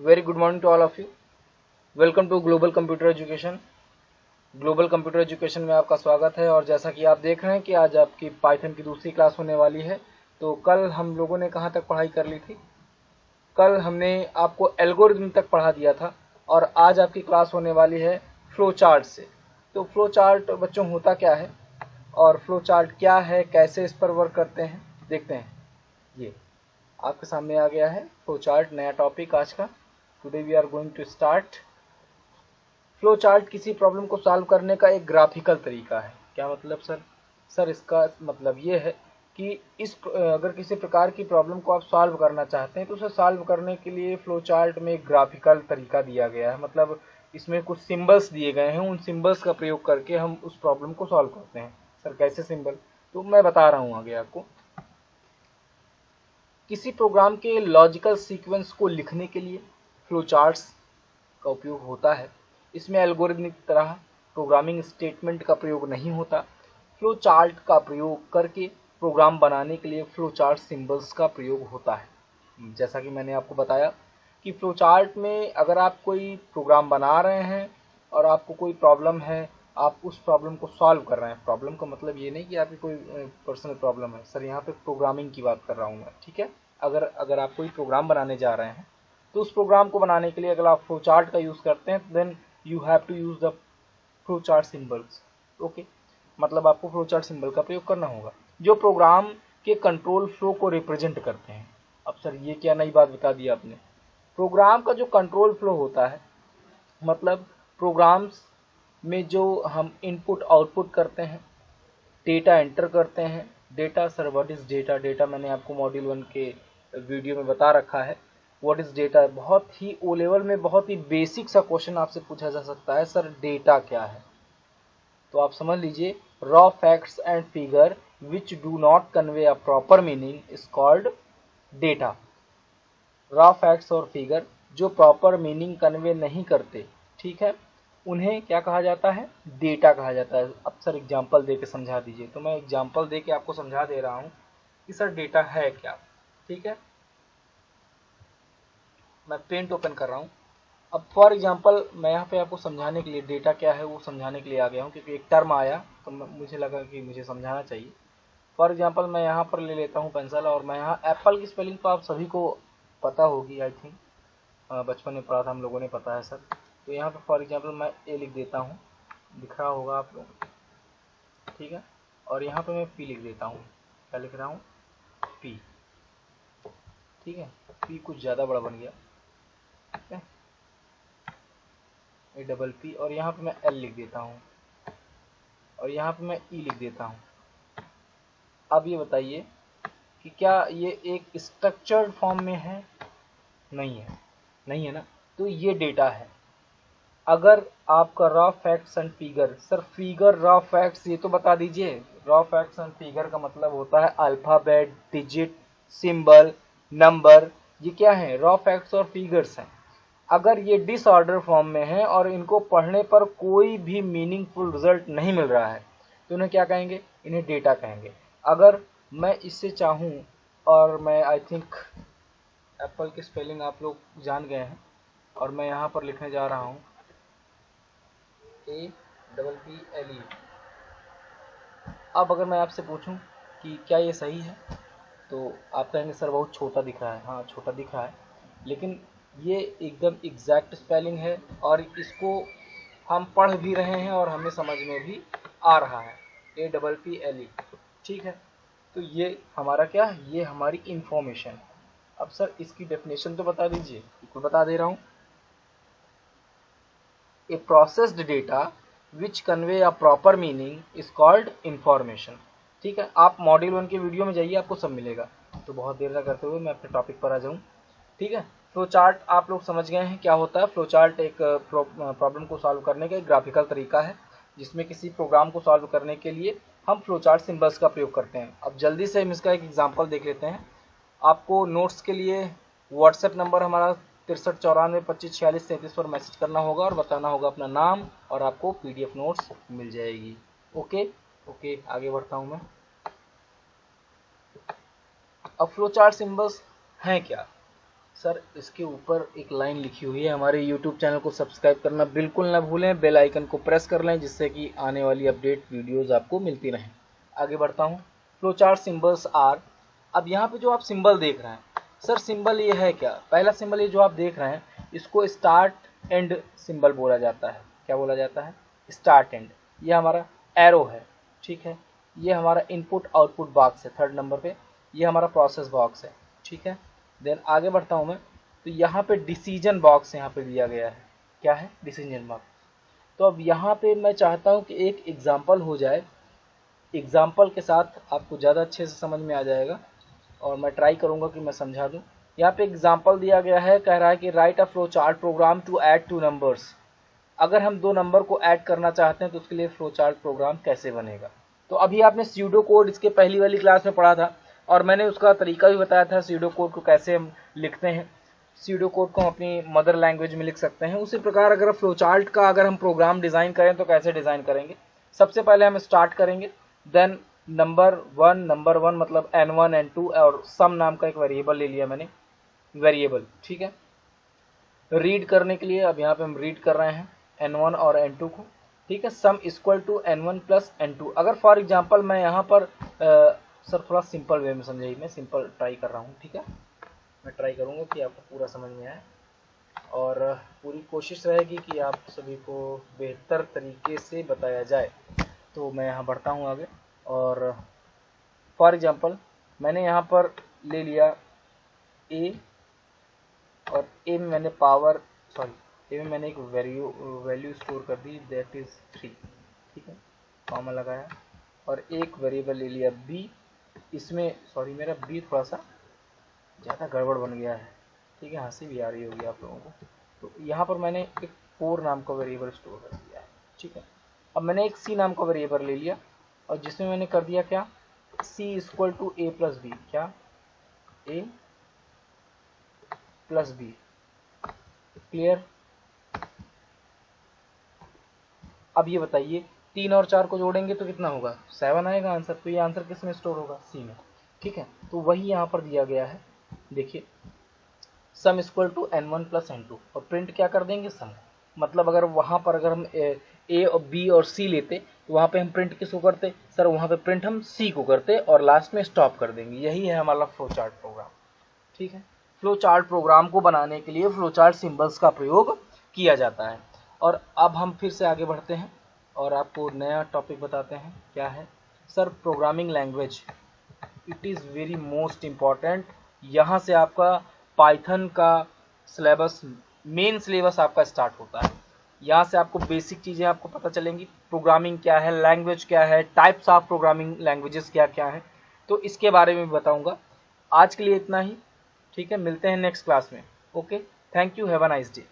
Very good morning to all of you. Welcome to global computer education. Global computer education में आपका स्वागत है। और जैसा कि आप देख रहे हैं कि आज आपकी पाइथन की दूसरी क्लास होने वाली है। तो कल हम लोगों ने कहाँ तक पढ़ाई कर ली थी? कल हमने आपको एल्गोरिथम तक पढ़ा दिया था और आज आपकी क्लास होने वाली है फ्लो चार्ट से। तो फ्लो चार्ट बच्चों होता क्या है और फ्लो चार्ट क्या है, कैसे इस पर वर्क करते हैं, देखते हैं। ये आपके सामने आ गया है फ्लो चार्ट, नया टॉपिक आज का। Today we are going to start. Flow chart किसी प्रॉब्लम को सॉल्व करने का एक ग्राफिकल तरीका है। क्या मतलब सर इसका मतलब ये है कि अगर किसी प्रकार की प्रॉब्लम को आप सॉल्व करना चाहते हैं तो उसे सॉल्व करने के लिए फ्लो चार्ट में एक ग्राफिकल तरीका दिया गया है। मतलब इसमें कुछ सिंबल्स दिए गए हैं, उन सिंबल्स का प्रयोग करके हम उस प्रॉब्लम को सॉल्व करते हैं। सर कैसे सिंबल? तो मैं बता रहा हूँ आगे आपको। किसी प्रोग्राम के लॉजिकल सीक्वेंस को लिखने के लिए फ्लो चार्ट्स का उपयोग होता है। इसमें एल्गोरिथमिक तरह प्रोग्रामिंग स्टेटमेंट का प्रयोग नहीं होता। फ्लो चार्ट का प्रयोग करके प्रोग्राम बनाने के लिए फ्लो चार्ट सिंबल्स का प्रयोग होता है। जैसा कि मैंने आपको बताया कि फ्लो चार्ट में अगर आप कोई प्रोग्राम बना रहे हैं और आपको कोई प्रॉब्लम है, आप उस प्रॉब्लम को सॉल्व कर रहे हैं। प्रॉब्लम का मतलब ये नहीं कि आपकी कोई पर्सनल प्रॉब्लम है, सर यहाँ पे प्रोग्रामिंग की बात कर रहा हूँ मैं, ठीक है। अगर आप कोई प्रोग्राम बनाने जा रहे हैं तो उस प्रोग्राम को बनाने के लिए अगर आप फ्लो चार्ट का यूज़ करते हैं then you have to use the flow chart symbols. Okay, मतलब आपको फ्लो चार्ट सिंबल का प्रयोग करना होगा जो प्रोग्राम के कंट्रोल फ्लो को रिप्रेजेंट करते हैं। अब सर ये क्या नई बात बता दी आपने? प्रोग्राम का जो कंट्रोल फ्लो होता है, मतलब प्रोग्राम्स में जो हम इनपुट आउटपुट करते हैं, डेटा एंटर करते हैं। Data, sir what is data? Data मैंने आपको मॉड्यूल 1 के वीडियो में बता रखा है। व्हाट इज डेटा बहुत ही ओ लेवल में बहुत ही बेसिक सा क्वेश्चन आपसे पूछा जा सकता है, सर डेटा क्या है? तो आप समझ लीजिए, raw facts and figure which do not convey a proper meaning is called data. Raw facts और फिगर जो प्रॉपर मीनिंग कन्वे नहीं करते, ठीक है, उन्हें क्या कहा जाता है? डेटा कहा जाता है। अब सर एग्जांपल दे के समझा दीजिए। तो मैं एग्जांपल दे के आपको समझा दे रहा हूँ कि सर डेटा है क्या, ठीक है। मैं पेंट ओपन कर रहा हूँ। अब फॉर एग्जांपल मैं यहाँ पे आपको समझाने के लिए डेटा क्या है वो समझाने के लिए आ गया हूँ, क्योंकि एक टर्म आया तो मुझे लगा कि मुझे समझाना चाहिए। फॉर एग्जांपल मैं यहाँ पर ले लेता हूँ पेंसिल, और मैं यहाँ एप्पल की स्पेलिंग तो आप सभी को पता होगी, आई थिंक बचपन में पढ़ा था हम लोगों ने, पता है सर। तो यहाँ पे फॉर एग्जांपल मैं ए लिख देता हूँ, दिख रहा होगा आप लोग, ठीक है। और यहाँ पे मैं पी लिख देता हूँ। क्या लिख रहा हूँ? पी, ठीक है। पी कुछ ज़्यादा बड़ा बन गया, ठीक है, ए डबल पी। और यहाँ पे मैं एल लिख देता हूँ और यहाँ पे मैं ई लिख देता हूँ। अब ये बताइए कि क्या ये एक स्ट्रक्चर्ड फॉर्म में है? नहीं है, नहीं है ना। तो ये डेटा है। अगर आपका raw facts and figure, sir figure raw facts ये तो बता दीजिए। रॉ फैक्ट्स एंड फिगर का मतलब होता है अल्फाबेट, डिजिट, सिंबल, नंबर। ये क्या है? रॉ फैक्ट्स और फिगर्स हैं। अगर ये डिसऑर्डर फॉर्म में है और इनको पढ़ने पर कोई भी मीनिंगफुल रिजल्ट नहीं मिल रहा है तो इन्हें क्या कहेंगे? इन्हें डेटा कहेंगे। अगर मैं इससे चाहूँ, और मैं आई थिंक एप्पल की स्पेलिंग आप लोग जान गए हैं, और मैं यहाँ पर लिखने जा रहा हूँ A double P L E. अब अगर मैं आपसे पूछूं कि क्या ये सही है, तो आप कहेंगे सर बहुत छोटा दिख रहा है। हाँ छोटा दिख रहा है, लेकिन ये एकदम एग्जैक्ट स्पेलिंग है और इसको हम पढ़ भी रहे हैं और हमें समझ में भी आ रहा है। A double P L E, ठीक है। तो ये हमारा क्या है? ये हमारी इंफॉर्मेशन। अब सर इसकी डेफिनेशन तो बता दीजिए। बिल्कुल बता दे रहा हूँ। A processed data which convey a proper meaning is called information। ठीक है, आप मॉड्यूल 1 के वीडियो में जाइए, आपको सब मिलेगा। तो बहुत देर ना करते हुए मैं अपने टॉपिक पर आ जाऊँ, ठीक है। फ्लो चार्ट आप लोग समझ गए हैं क्या होता है। फ्लो चार्ट एक प्रॉब्लम को सॉल्व करने का एक ग्राफिकल तरीका है, जिसमें किसी प्रोग्राम को सॉल्व करने के लिए हम फ्लो चार्ट सिंबल्स का प्रयोग करते हैं। अब जल्दी से हम इसका एक एग्जाम्पल देख लेते हैं। आपको नोट्स के लिए व्हाट्सएप नंबर हमारा 6394254637 पर मैसेज करना होगा और बताना होगा अपना नाम, और आपको पीडीएफ नोट्स मिल जाएगी। ओके ओके, आगे बढ़ता हूँ मैं। अब फ्लो चार्ट सिंबल्स हैं क्या? सर इसके ऊपर एक लाइन लिखी हुई है, हमारे YouTube चैनल को सब्सक्राइब करना बिल्कुल ना भूलें, बेल आइकन को प्रेस कर लें जिससे कि आने वाली अपडेट वीडियोस आपको मिलती रहें। आगे बढ़ता हूँ। फ्लोचार्ट सिंबल्स आर, अब यहाँ पे जो आप सिंबल देख रहे हैं सर, सिंबल ये है क्या? पहला सिंबल ये जो आप देख रहे हैं इसको स्टार्ट एंड सिंबल बोला जाता है। क्या बोला जाता है? Start and. ये हमारा एरो है, ठीक है। ये हमारा इनपुट आउटपुट बॉक्स है 3rd नंबर पे। ये हमारा प्रोसेस बॉक्स है, ठीक है। देन आगे बढ़ता हूँ मैं, तो यहाँ पे डिसीजन बॉक्स यहाँ पे दिया गया है। क्या है? Decision box. तो अब यहाँ पे मैं चाहता हूँ कि एक एग्जाम्पल हो जाए, एग्जाम्पल के साथ आपको ज़्यादा अच्छे से समझ में आ जाएगा और मैं ट्राई करूँगा कि मैं समझा दूँ। यहाँ पे एग्जाम्पल दिया गया है, कह रहा है कि write a flow chart program to add 2 numbers. अगर हम 2 नंबर को ऐड करना चाहते हैं तो उसके लिए फ्लो चार्ट प्रोग्राम कैसे बनेगा। तो अभी आपने स्यूडो कोड इसके पहली वाली क्लास में पढ़ा था और मैंने उसका तरीका भी बताया था, स्यूडो कोड को कैसे हम लिखते हैं। स्यूडो कोड को हम अपनी मदर लैंग्वेज में लिख सकते हैं। उसी प्रकार अगर फ्लो चार्ट का अगर हम प्रोग्राम डिज़ाइन करें तो कैसे डिज़ाइन करेंगे। सबसे पहले हम स्टार्ट करेंगे, देन नंबर 1 मतलब n1 n2 और सम नाम का एक वेरिएबल ले लिया मैंने, वेरिएबल, ठीक है। रीड करने के लिए अब यहाँ पे हम रीड कर रहे हैं n1 और n2 को, ठीक है। Sum equal to n1 plus n2। अगर फॉर एग्जांपल मैं यहाँ पर सर थोड़ा सिंपल वे में समझाइए, मैं सिंपल ट्राई कर रहा हूँ, ठीक है। मैं ट्राई करूँगा कि आपको पूरा समझ में आए और पूरी कोशिश रहेगी कि आप सभी को बेहतर तरीके से बताया जाए। तो मैं यहाँ बढ़ता हूँ आगे और फॉर एग्जांपल मैंने यहाँ पर ले लिया a और a में मैंने ए में मैंने एक वैल्यू स्टोर कर दी, दैट इज 3, ठीक है। कॉमा लगाया और एक वेरिएबल ले लिया b, इसमें मेरा b थोड़ा सा ज़्यादा गड़बड़ बन गया है, ठीक है। हंसी भी आ रही होगी आप लोगों को। तो यहाँ पर मैंने एक 4 नाम का वेरिएबल स्टोर कर दिया है, ठीक है। अब मैंने एक c नाम का वेरिएबल ले लिया और जिसमें मैंने कर दिया क्या, c equal to a plus b. क्या? a plus b. क्लियर? अब ये बताइए 3 और 4 को जोड़ेंगे तो कितना होगा? 7 आएगा आंसर। तो ये आंसर किस में स्टोर होगा? सी में, ठीक है। तो वही यहाँ पर दिया गया है, देखिए सम equal to n1 plus n2 और प्रिंट क्या कर देंगे? सम। मतलब अगर वहाँ पर अगर हम ए और बी और सी लेते तो वहाँ पे हम प्रिंट किसको करते सर? वहाँ पे प्रिंट हम सी को करते और लास्ट में स्टॉप कर देंगे। यही है हमारा फ्लो चार्ट प्रोग्राम, ठीक है। फ्लो चार्ट प्रोग्राम को बनाने के लिए फ्लो चार्ट सिंबल्स का प्रयोग किया जाता है। और अब हम फिर से आगे बढ़ते हैं और आपको नया टॉपिक बताते हैं। क्या है sir? Programming language. It is very most important. यहाँ से आपका पाइथन का सिलेबस, मेन सिलेबस आपका स्टार्ट होता है। यहाँ से आपको बेसिक चीज़ें आपको पता चलेंगी, प्रोग्रामिंग क्या है, लैंग्वेज क्या है, टाइप्स ऑफ प्रोग्रामिंग लैंग्वेजेस क्या क्या है, तो इसके बारे में बताऊँगा। आज के लिए इतना ही, ठीक है। मिलते हैं नेक्स्ट क्लास में। Okay, thank you, have a nice day.